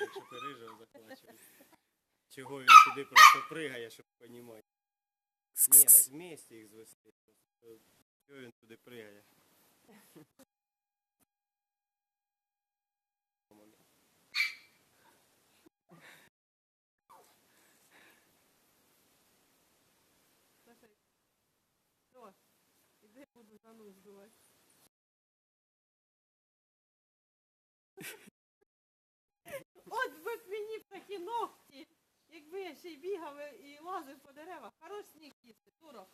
Якщо ти рижого заклачуєш. Чого він туди просто пригає, щоб понімати. Ні, так вместе їх звести. Чого він туди пригає? Іди буду занудувати. От би мені такі ногті, якби я ще й бігав і лазив по деревах. Хорош сніг їсти, Туро.